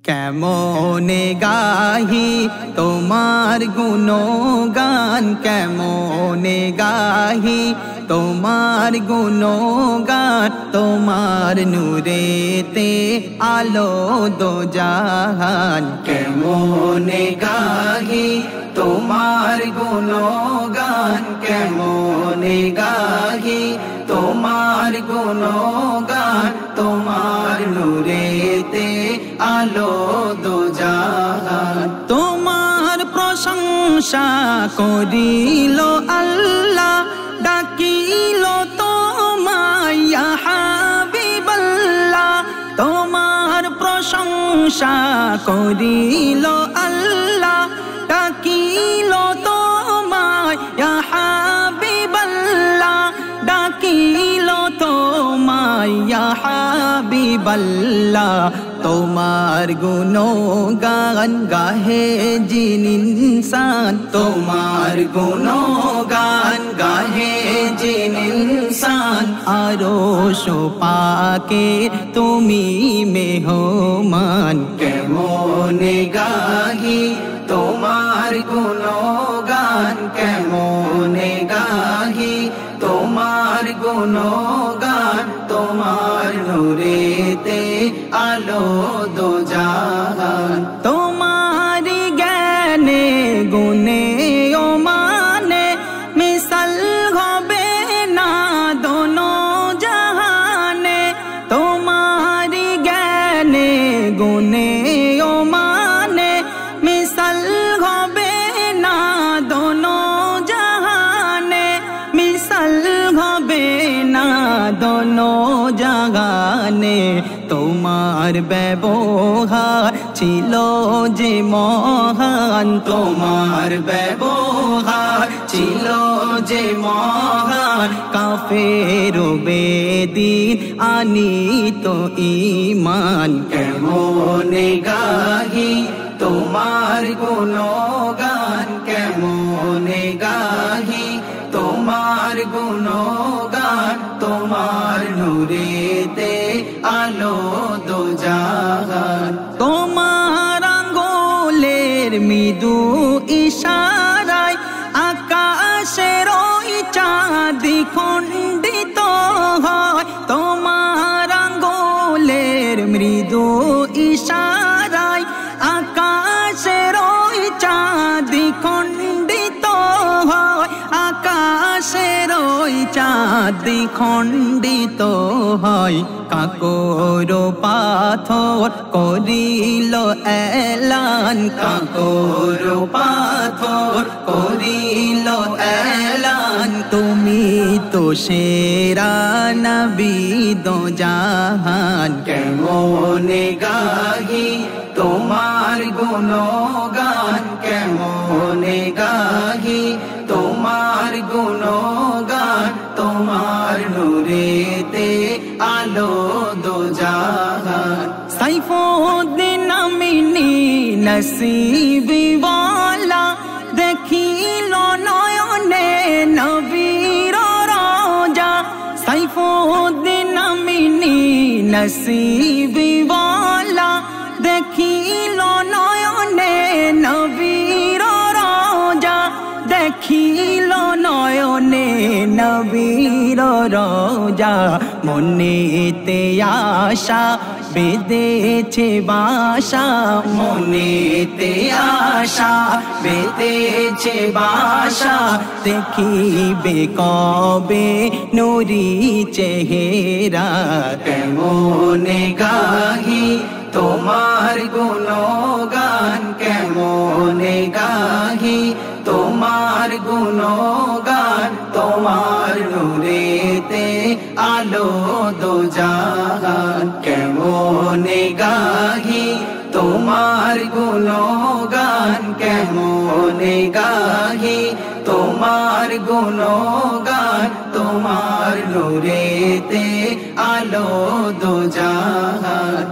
কেমনে গাহি তোমার গুণগান, কেমনে গাহি তোমার গুণগান, তোমার নূরেতে আলো দো জাহান। কেমনে গাহি তোমার গুণগান, কেমনে গাহি তোমার গুণগান, তোমার নূরেতে আলো দো জাহান। তোমার প্রশংসা করিল আল্লাহ, ডাকিল তোমায় ইয়া হাবিবাল্লাহ। তোমার প্রশংসা করিল আল্লাহ, ডাকিল তোমায় ইয়া হাবিবাল্লাহ, ডাকিল তোমায় ইয়া হাবিবাল্লাহ। তোমার গুণগান গাহে জিন ইনসান, তোমার গুণগান গাহে জিন ইনসান। আরশ পাকে তুমি মেহমান, কেমনে গাহি তোমার গুণগান, কেমনে গাহি তোমার গুণগান, তোমার নূরেতে আলো দো জাহান। তোমার জ্ঞানে গুণে ও মানে মিসাল হবে না দোনো জাহানে। তোমার জ্ঞানে গুণে ও মানে মিসাল হবে না দোনো জাহানে, মিসাল হবে না দোনো জাহানে। তোমার ব্যবহার ছিল যে মহান, তোমার ব্যবহার ছিল যে মহান। কাফের বেদিন আনিত ঈমান, কেমনে গাহি তোমার গুণগান, কেমনে গাহি তোমার গুণগান, তোমার নূরেতে আলো দো জাহান। তোমার আঙ্গুলের মৃদু ইশারায় আকাশের ওই চাঁদ খণ্ডিত হয়। তোমার আঙ্গুলের মৃদু ইশারায় আকাশের ওই চাঁদ খণ্ডিত হয়, আকাশের ওই চাঁদ খণ্ডিত হয়। কাকর পাথর করিল এলান, কাকর পাথর করিল এলান। তুমি তো সেরা নবী দো জাহান, কেমনে গাহি তোমার গুণগান, কেমনে গাহি তোমার গুণগান, তোমার নূরেতে আলো দো জাহান। সাইফুদ্দিন আমিনী নসিবি ওয়ালা দেখিল নয়নে নবীর রওজা। সাইফুদ্দিন আমিনী নসিবি ওয়ালা দেখিল নয়নে নবীর রওজা, দেখিল নয়নে নবীর রওজা। মনেতে আশা বেঁধেছে বাসা, মনেতে আশা বেঁধেছে বাসা। দেখিবে কবে নুরি চেহারা, কেমনে গাহি তোমার গুণগান, কেমনে গাহি তোমার গুণগান, তোমার নূরেতে আলো দো জাহান। কেমনে গাহি তোমার গুণগান, কেমনে গাহি তোমার গুণগান, তোমার নূরেতে আলো দো জাহান।